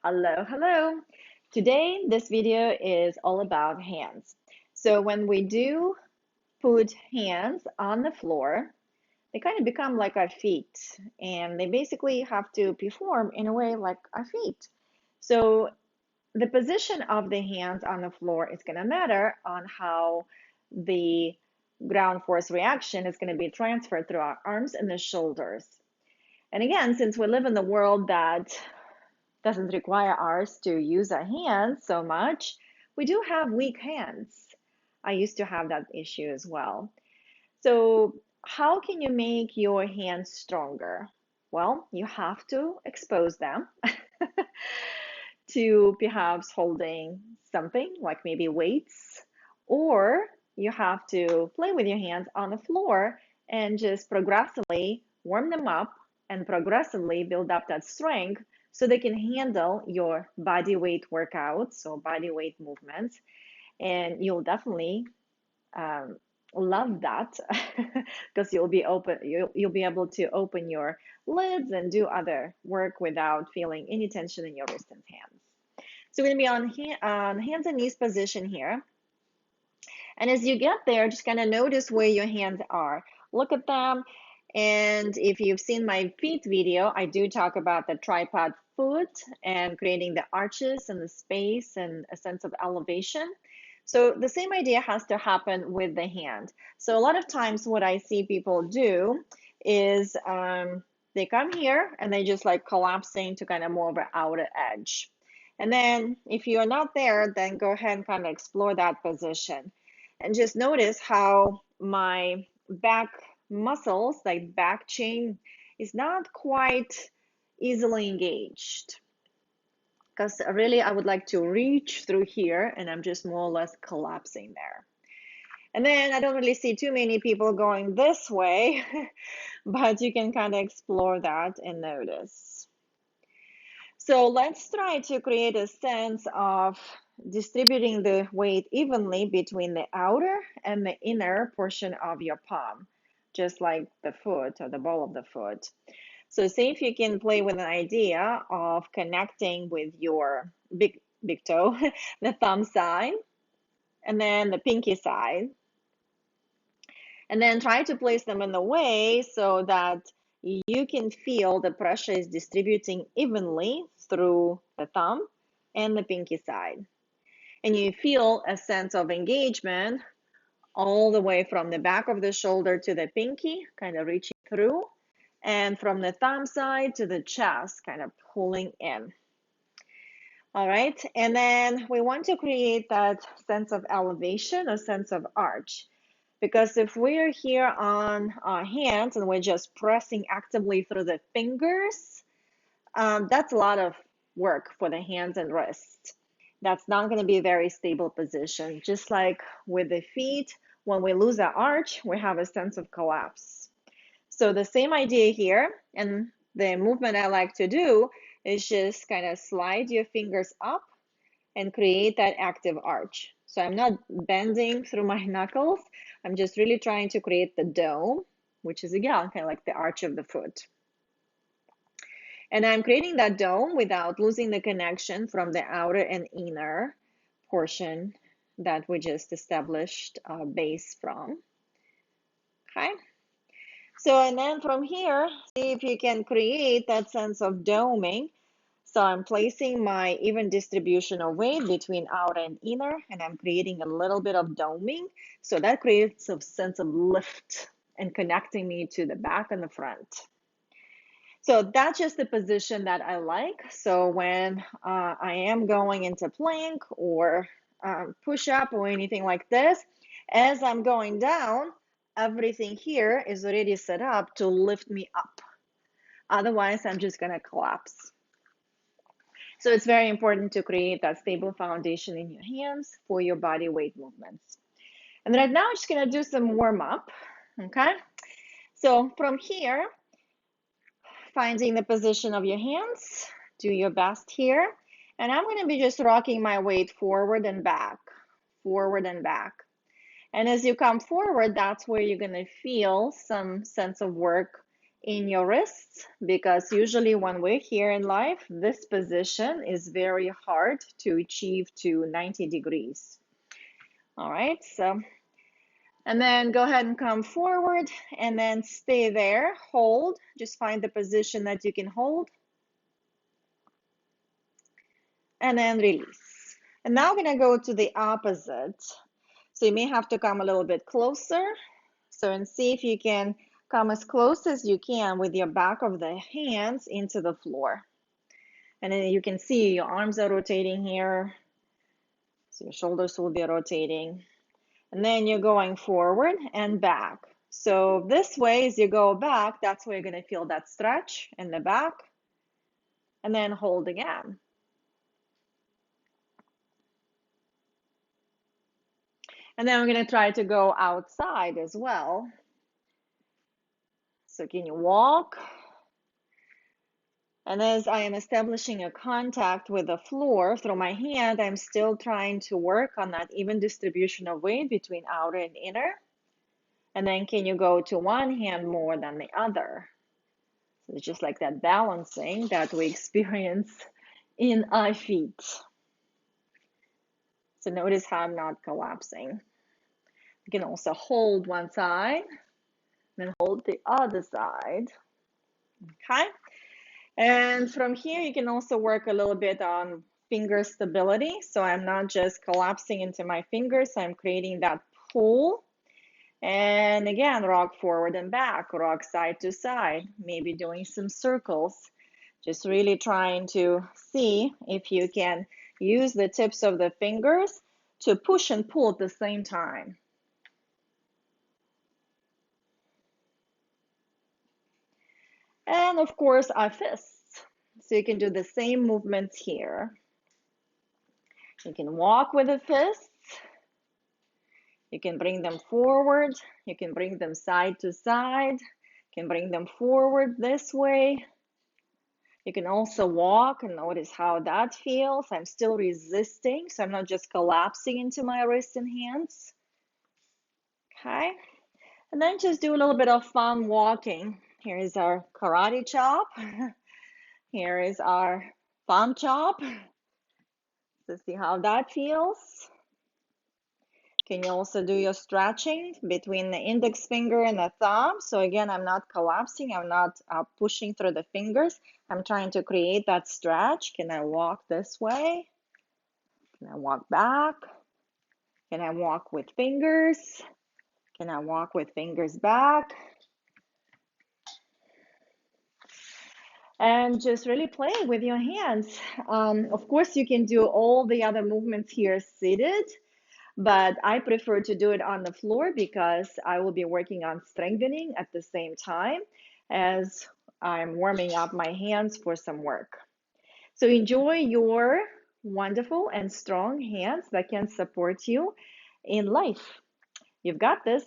Hello, hello. Today, this video is all about hands. So when we do put hands on the floor, they kind of become like our feet, and they basically have to perform in a way like our feet. So the position of the hands on the floor is going to matter on how the ground force reaction is going to be transferred through our arms and the shoulders. And again, since we live in the world that doesn't require us to use our hands so much, we do have weak hands. I used to have that issue as well. So, how can you make your hands stronger? Well, you have to expose them to perhaps holding something like maybe weights, or you have to play with your hands on the floor and just progressively warm them up and progressively build up that strength so they can handle your body weight workouts or body weight movements. And you'll definitely um, love that because you'll be able to open your lids and do other work without feeling any tension in your wrists and hands. So we're going to be on hands and knees position here. And as you get there, just kind of notice where your hands are. Look at them. And if you've seen my feet video, I do talk about the tripod foot and creating the arches and the space and a sense of elevation. So the same idea has to happen with the hand. So a lot of times what I see people do is they come here and they just like collapsing to kind of more of an outer edge. And then if you're not there, then go ahead and kind of explore that position. And just notice how my back muscles, like back chain, is not quite easily engaged. Because really, I would like to reach through here, and I'm just more or less collapsing there. And then I don't really see too many people going this way, but you can kind of explore that and notice. So let's try to create a sense of distributing the weight evenly between the outer and the inner portion of your palm, just like the foot or the ball of the foot. So see if you can play with an idea of connecting with your big toe, the thumb side, and then the pinky side. And then try to place them in a way so that you can feel the pressure is distributing evenly through the thumb and the pinky side. And you feel a sense of engagement all the way from the back of the shoulder to the pinky, kind of reaching through, and from the thumb side to the chest, kind of pulling in. All right, and then we want to create that sense of elevation, a sense of arch. Because if we're here on our hands and we're just pressing actively through the fingers, that's a lot of work for the hands and wrists. That's not going to be a very stable position. Just like with the feet, when we lose our arch, we have a sense of collapse. So the same idea here, and the movement I like to do is just kind of slide your fingers up and create that active arch. So I'm not bending through my knuckles. I'm just really trying to create the dome, which is again kind of like the arch of the foot. And I'm creating that dome without losing the connection from the outer and inner portion that we just established a base from. Okay. So, and then from here, see if you can create that sense of doming. So I'm placing my even distribution of weight between outer and inner, and I'm creating a little bit of doming. So that creates a sense of lift and connecting me to the back and the front. So that's just the position that I like. So when I am going into plank or push up or anything like this, as I'm going down, everything here is already set up to lift me up. Otherwise, I'm just going to collapse. So it's very important to create that stable foundation in your hands for your body weight movements. And right now, I'm just going to do some warm up. Okay. So from here, finding the position of your hands, do your best here. And I'm going to be just rocking my weight forward and back, forward and back. And as you come forward, that's where you're going to feel some sense of work in your wrists, because usually when we're here in life, this position is very hard to achieve to 90 degrees. All right, so, and then go ahead and come forward and then stay there, hold, just find the position that you can hold, and then release. And now we're gonna go to the opposite. So you may have to come a little bit closer. So, and see if you can come as close as you can with your back of the hands into the floor. And then you can see your arms are rotating here. So your shoulders will be rotating. And then you're going forward and back. So this way, as you go back, that's where you're going to feel that stretch in the back. And then hold again. And then we're going to try to go outside as well. So can you walk? And as I am establishing a contact with the floor through my hand, I'm still trying to work on that even distribution of weight between outer and inner. And then can you go to one hand more than the other? So it's just like that balancing that we experience in our feet. So notice how I'm not collapsing. You can also hold one side, then hold the other side. Okay. And from here, you can also work a little bit on finger stability. So I'm not just collapsing into my fingers, I'm creating that pull. And again, rock forward and back, rock side to side, maybe doing some circles. Just really trying to see if you can use the tips of the fingers to push and pull at the same time. And of course, our fists. So you can do the same movements here. You can walk with the fists. You can bring them forward. You can bring them side to side. You can bring them forward this way. You can also walk and notice how that feels. I'm still resisting, so I'm not just collapsing into my wrists and hands. Okay. And then just do a little bit of fun walking. Here is our karate chop. Here is our palm chop. So see how that feels. Can you also do your stretching between the index finger and the thumb? So again, I'm not collapsing. I'm not pushing through the fingers. I'm trying to create that stretch. Can I walk this way? Can I walk back? Can I walk with fingers? Can I walk with fingers back? And just really play with your hands. Of course, you can do all the other movements here seated, but I prefer to do it on the floor because I will be working on strengthening at the same time as I'm warming up my hands for some work. So enjoy your wonderful and strong hands that can support you in life. You've got this.